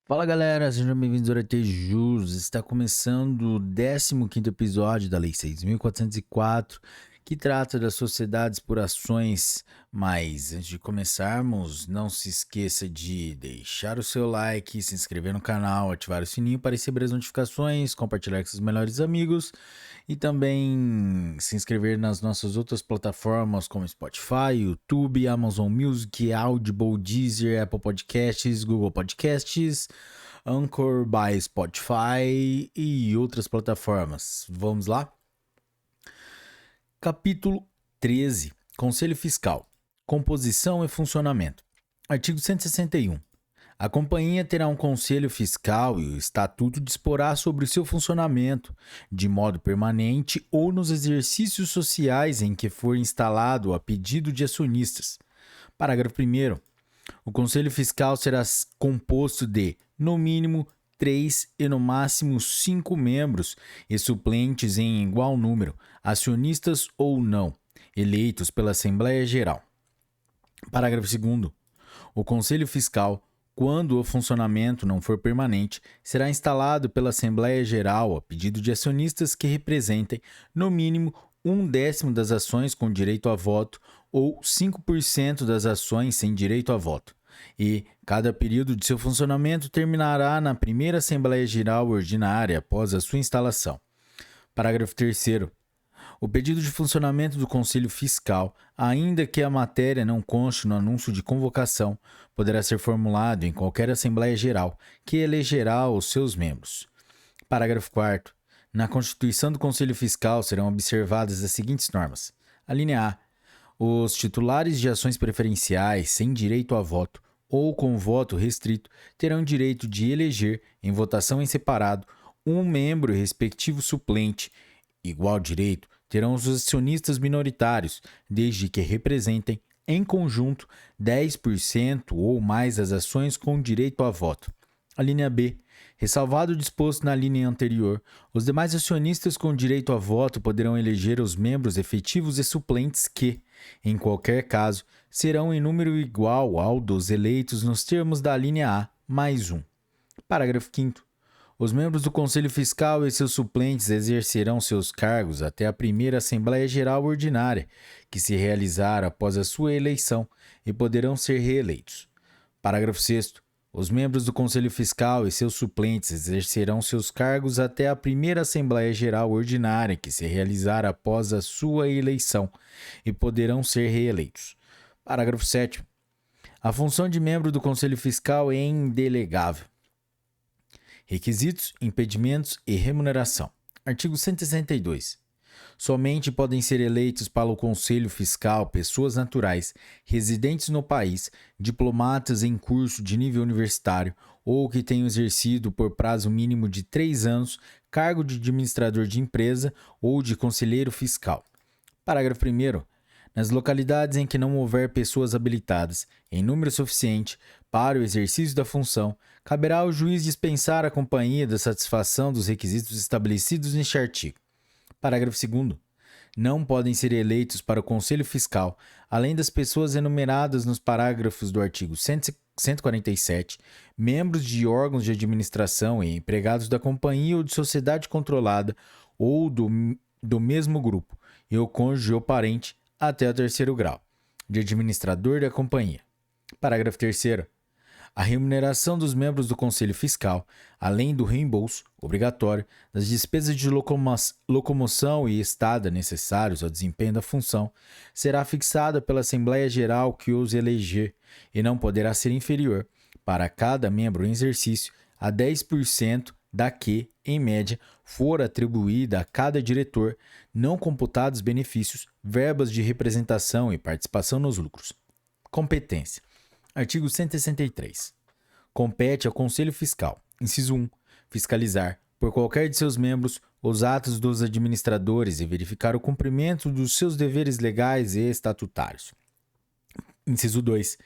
Fala galera, sejam bem-vindos ao Jus. Está começando o 15º episódio da Lei 6.404, que trata das sociedades por ações. Mas antes de começarmos, não se esqueça de deixar o seu like, se inscrever no canal, ativar o sininho para receber as notificações, compartilhar com seus melhores amigos e também se inscrever nas nossas outras plataformas como Spotify, YouTube, Amazon Music, Audible, Deezer, Apple Podcasts, Google Podcasts, Anchor by Spotify e outras plataformas. Vamos lá? Capítulo 13. Conselho Fiscal. Composição e funcionamento. Artigo 161. A companhia terá um conselho fiscal e o estatuto disporá sobre o seu funcionamento, de modo permanente ou nos exercícios sociais em que for instalado a pedido de acionistas. Parágrafo 1º. O conselho fiscal será composto de, no mínimo, 3 e no máximo 5 membros e suplentes em igual número, acionistas ou não, eleitos pela Assembleia Geral. Parágrafo 2º. O conselho fiscal, quando o funcionamento não for permanente, será instalado pela Assembleia Geral a pedido de acionistas que representem, no mínimo, 1/10 das ações com direito a voto ou 5% das ações sem direito a voto. E cada período de seu funcionamento terminará na primeira Assembleia Geral Ordinária após a sua instalação. Parágrafo 3º. O pedido de funcionamento do Conselho Fiscal, ainda que a matéria não conste no anúncio de convocação, poderá ser formulado em qualquer Assembleia Geral, que elegerá os seus membros. Parágrafo 4º. Na Constituição do Conselho Fiscal serão observadas as seguintes normas. A linha A. Os titulares de ações preferenciais sem direito a voto ou com voto restrito terão direito de eleger, em votação em separado, um membro e respectivo suplente. Igual direito terão os acionistas minoritários, desde que representem, em conjunto, 10% ou mais das ações com direito a voto. A linha B. Ressalvado o disposto na linha anterior, os demais acionistas com direito a voto poderão eleger os membros efetivos e suplentes que, em qualquer caso, serão em número igual ao dos eleitos nos termos da linha A mais 1. Parágrafo 5º. Os membros do Conselho Fiscal e seus suplentes exercerão seus cargos até a primeira Assembleia Geral Ordinária, que se realizar após a sua eleição, e poderão ser reeleitos. Parágrafo 6º. Os membros do Conselho Fiscal e seus suplentes exercerão seus cargos até a primeira Assembleia Geral Ordinária, que se realizar após a sua eleição, e poderão ser reeleitos. Parágrafo 7º. A função de membro do Conselho Fiscal é indelegável. Requisitos, impedimentos e remuneração. Artigo 162. Somente podem ser eleitos para o Conselho Fiscal pessoas naturais, residentes no país, diplomatas em curso de nível universitário ou que tenham exercido por prazo mínimo de 3 anos cargo de administrador de empresa ou de conselheiro fiscal. Parágrafo 1º. Nas localidades em que não houver pessoas habilitadas em número suficiente para o exercício da função, caberá ao juiz dispensar a companhia da satisfação dos requisitos estabelecidos neste artigo. Parágrafo 2º. Não podem ser eleitos para o Conselho Fiscal, além das pessoas enumeradas nos parágrafos do artigo 147, membros de órgãos de administração e empregados da companhia ou de sociedade controlada ou do mesmo grupo, e o cônjuge ou parente, até o 3º grau, de administrador da companhia. Parágrafo 3º. A remuneração dos membros do Conselho Fiscal, além do reembolso, obrigatório, das despesas de locomoção e estada necessários ao desempenho da função, será fixada pela Assembleia Geral que os eleger e não poderá ser inferior, para cada membro em exercício, a 10% da que, em média, for atribuída a cada diretor, não computados benefícios, verbas de representação e participação nos lucros. Competência. Artigo 163. Compete ao Conselho Fiscal, inciso 1, fiscalizar, por qualquer de seus membros, os atos dos administradores e verificar o cumprimento dos seus deveres legais e estatutários. Inciso 2.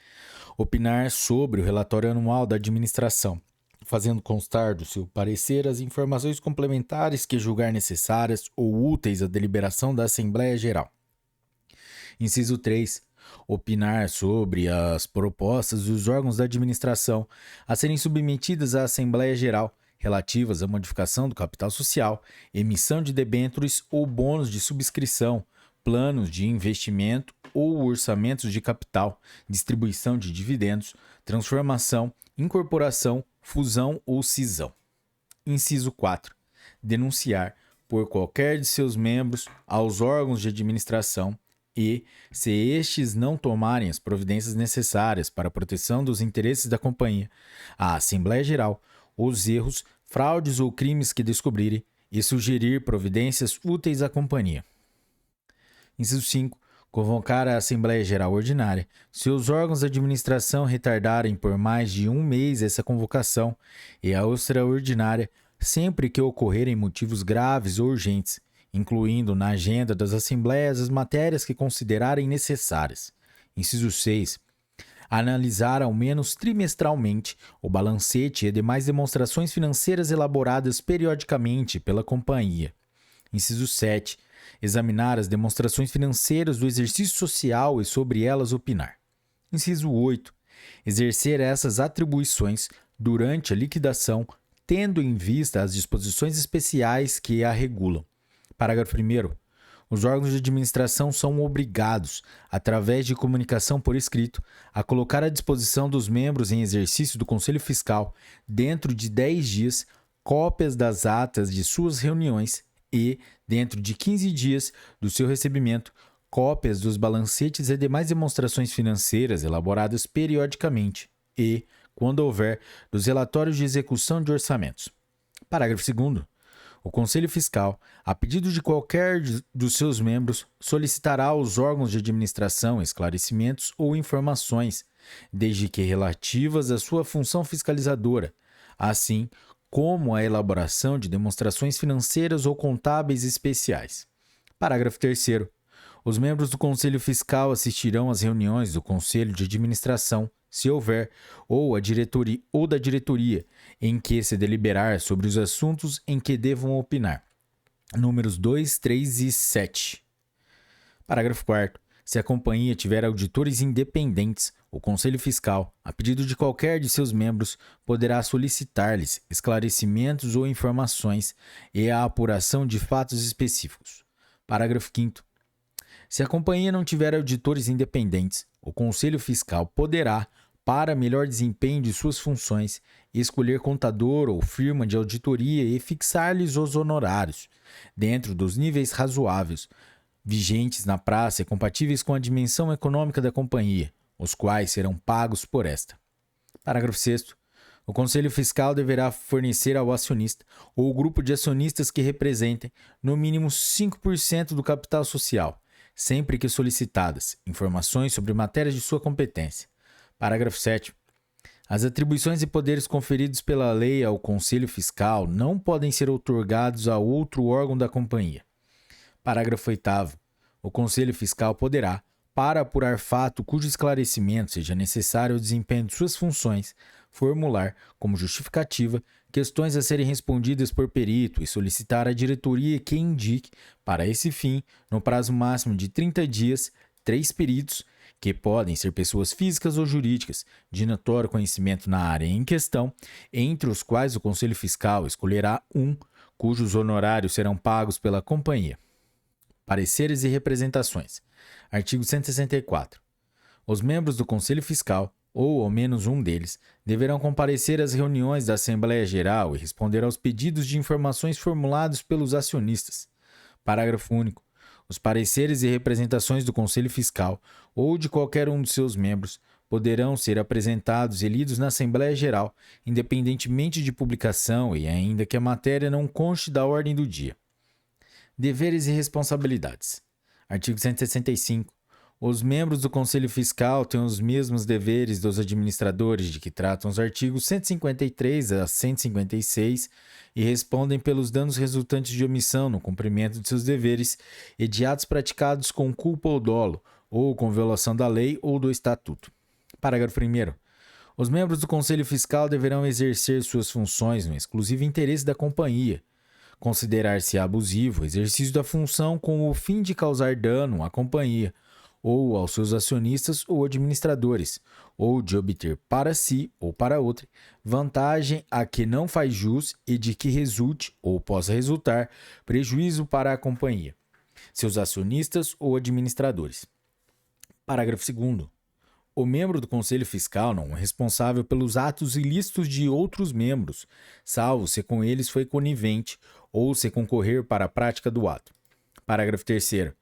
Opinar sobre o relatório anual da administração, fazendo constar do seu parecer as informações complementares que julgar necessárias ou úteis à deliberação da Assembleia Geral. Inciso 3. opinar sobre as propostas dos órgãos da administração a serem submetidas à Assembleia Geral relativas à modificação do capital social, emissão de debêntures ou bônus de subscrição, planos de investimento ou orçamentos de capital, distribuição de dividendos, transformação, incorporação, fusão ou cisão. Inciso 4. Denunciar por qualquer de seus membros aos órgãos de administração e, se estes não tomarem as providências necessárias para a proteção dos interesses da companhia, à Assembleia Geral, os erros, fraudes ou crimes que descobrirem e sugerir providências úteis à companhia. Inciso 5. Convocar a Assembleia Geral Ordinária, se os órgãos de administração retardarem por mais de um mês essa convocação, e a extraordinária, sempre que ocorrerem motivos graves ou urgentes, incluindo na agenda das assembleias as matérias que considerarem necessárias. Inciso 6. Analisar ao menos trimestralmente o balancete e demais demonstrações financeiras elaboradas periodicamente pela companhia. Inciso 7. Examinar as demonstrações financeiras do exercício social e sobre elas opinar. Inciso 8. Exercer essas atribuições durante a liquidação, tendo em vista as disposições especiais que a regulam. Parágrafo 1º. Os órgãos de administração são obrigados, através de comunicação por escrito, a colocar à disposição dos membros em exercício do Conselho Fiscal, dentro de 10 dias, cópias das atas de suas reuniões e, dentro de 15 dias do seu recebimento, cópias dos balancetes e demais demonstrações financeiras elaboradas periodicamente e, quando houver, dos relatórios de execução de orçamentos. Parágrafo 2º. O Conselho Fiscal, a pedido de qualquer dos seus membros, solicitará aos órgãos de administração esclarecimentos ou informações, desde que relativas à sua função fiscalizadora, assim como a elaboração de demonstrações financeiras ou contábeis especiais. Parágrafo 3º. Os membros do Conselho Fiscal assistirão às reuniões do Conselho de Administração, se houver, ou da diretoria, em que se deliberar sobre os assuntos em que devam opinar. Números 2, 3 e 7. Parágrafo 4º. Se a companhia tiver auditores independentes, o Conselho Fiscal, a pedido de qualquer de seus membros, poderá solicitar-lhes esclarecimentos ou informações e a apuração de fatos específicos. Parágrafo 5º. Se a companhia não tiver auditores independentes, o Conselho Fiscal poderá, para melhor desempenho de suas funções, escolher contador ou firma de auditoria e fixar-lhes os honorários, dentro dos níveis razoáveis, vigentes na praça e compatíveis com a dimensão econômica da companhia, os quais serão pagos por esta. Parágrafo 6º. O Conselho Fiscal deverá fornecer ao acionista ou grupo de acionistas que representem, no mínimo 5% do capital social, sempre que solicitadas, informações sobre matérias de sua competência. Parágrafo 7º. As atribuições e poderes conferidos pela lei ao Conselho Fiscal não podem ser outorgados a outro órgão da companhia. Parágrafo 8º. O Conselho Fiscal poderá, para apurar fato cujo esclarecimento seja necessário ao desempenho de suas funções, formular, como justificativa, questões a serem respondidas por perito e solicitar à diretoria que indique, para esse fim, no prazo máximo de 30 dias, 3 peritos, que podem ser pessoas físicas ou jurídicas, de notório conhecimento na área em questão, entre os quais o Conselho Fiscal escolherá um, cujos honorários serão pagos pela companhia. Pareceres e representações. Artigo 164. Os membros do Conselho Fiscal, ou ao menos um deles, deverão comparecer às reuniões da Assembleia Geral e responder aos pedidos de informações formulados pelos acionistas. Parágrafo único. Os pareceres e representações do Conselho Fiscal ou de qualquer um de seus membros poderão ser apresentados e lidos na Assembleia Geral, independentemente de publicação e ainda que a matéria não conste da ordem do dia. Deveres e responsabilidades. Artigo 165. Os membros do Conselho Fiscal têm os mesmos deveres dos administradores de que tratam os artigos 153 a 156 e respondem pelos danos resultantes de omissão no cumprimento de seus deveres e de atos praticados com culpa ou dolo, ou com violação da lei ou do Estatuto. Parágrafo 1º. Os membros do Conselho Fiscal deverão exercer suas funções no exclusivo interesse da companhia, considerar-se abusivo o exercício da função com o fim de causar dano à companhia, ou aos seus acionistas ou administradores, ou de obter para si ou para outra vantagem a que não faz jus e de que resulte ou possa resultar prejuízo para a companhia, seus acionistas ou administradores. Parágrafo 2º. O membro do Conselho Fiscal não é responsável pelos atos ilícitos de outros membros, salvo se com eles foi conivente ou se concorrer para a prática do ato. Parágrafo 3º.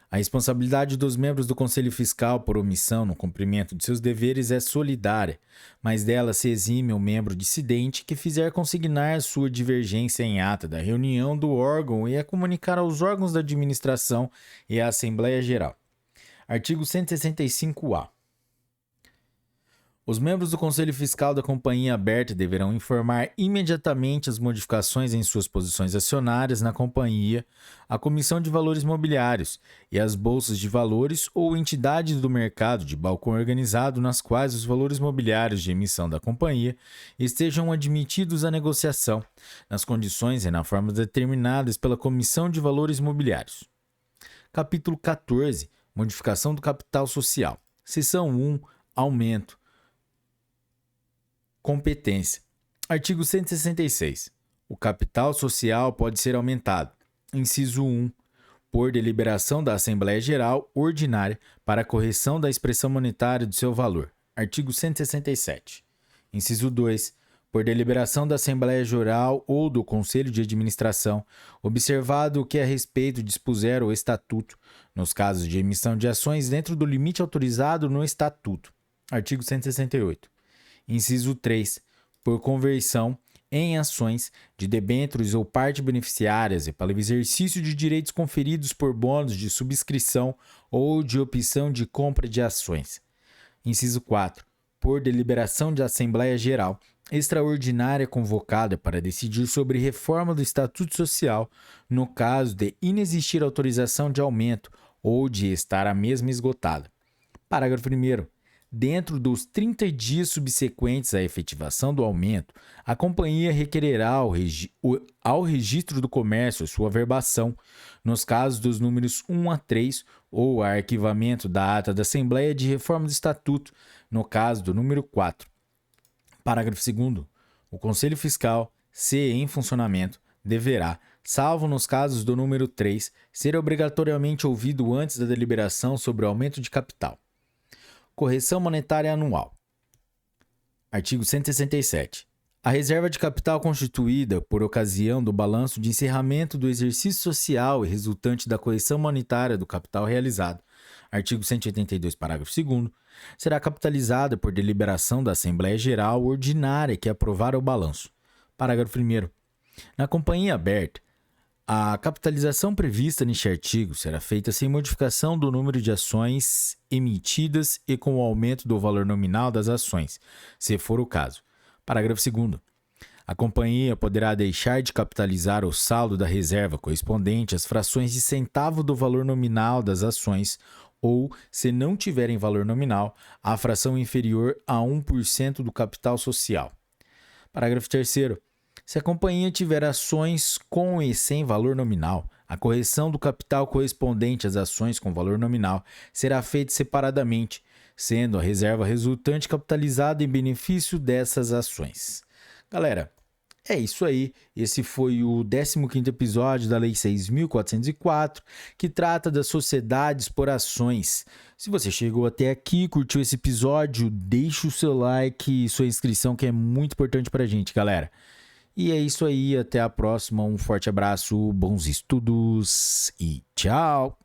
A responsabilidade dos membros do Conselho Fiscal por omissão no cumprimento de seus deveres é solidária, mas dela se exime o membro dissidente que fizer consignar sua divergência em ata da reunião do órgão e a comunicar aos órgãos da administração e à Assembleia Geral. Artigo 165-A. Os membros do Conselho Fiscal da Companhia Aberta deverão informar imediatamente as modificações em suas posições acionárias na companhia, à Comissão de Valores Mobiliários e às bolsas de valores ou entidades do mercado de balcão organizado nas quais os valores mobiliários de emissão da companhia estejam admitidos à negociação, nas condições e na forma determinadas pela Comissão de Valores Mobiliários. Capítulo 14. Modificação do capital social. Seção 1. Aumento. Competência. Artigo 166. O capital social pode ser aumentado. Inciso 1. Por deliberação da Assembleia Geral Ordinária para a correção da expressão monetária do seu valor. Artigo 167. Inciso 2. Por deliberação da Assembleia Geral ou do Conselho de Administração, observado o que a respeito dispuser o Estatuto, nos casos de emissão de ações dentro do limite autorizado no Estatuto. Artigo 168. Inciso 3. Por conversão em ações de debêntures ou parte beneficiárias e para o exercício de direitos conferidos por bônus de subscrição ou de opção de compra de ações. Inciso 4. Por deliberação de Assembleia Geral extraordinária convocada para decidir sobre reforma do Estatuto Social, no caso de inexistir autorização de aumento ou de estar a mesma esgotada. Parágrafo 1º. Dentro dos 30 dias subsequentes à efetivação do aumento, a companhia requererá ao Registro do Comércio sua averbação, nos casos dos números 1 a 3, ou arquivamento da ata da Assembleia de Reforma do Estatuto, no caso do número 4. Parágrafo 2º. O Conselho Fiscal, se em funcionamento, deverá, salvo nos casos do número 3, ser obrigatoriamente ouvido antes da deliberação sobre o aumento de capital. Correção monetária anual. Artigo 167. A reserva de capital constituída por ocasião do balanço de encerramento do exercício social e resultante da correção monetária do capital realizado. Artigo 182, parágrafo 2º. Será capitalizada por deliberação da Assembleia Geral Ordinária que aprovar o balanço. Parágrafo 1º. Na companhia aberta, a capitalização prevista neste artigo será feita sem modificação do número de ações emitidas e com o aumento do valor nominal das ações, se for o caso. Parágrafo 2º. A companhia poderá deixar de capitalizar o saldo da reserva correspondente às frações de centavo do valor nominal das ações ou, se não tiverem valor nominal, a fração inferior a 1% do capital social. Parágrafo 3º. Se a companhia tiver ações com e sem valor nominal, a correção do capital correspondente às ações com valor nominal será feita separadamente, sendo a reserva resultante capitalizada em benefício dessas ações. Galera, é isso aí. Esse foi o 15º episódio da Lei 6.404, que trata das sociedades por ações. Se você chegou até aqui, curtiu esse episódio, deixa o seu like e sua inscrição, que é muito importante pra gente, galera. E é isso aí, até a próxima, um forte abraço, bons estudos e tchau!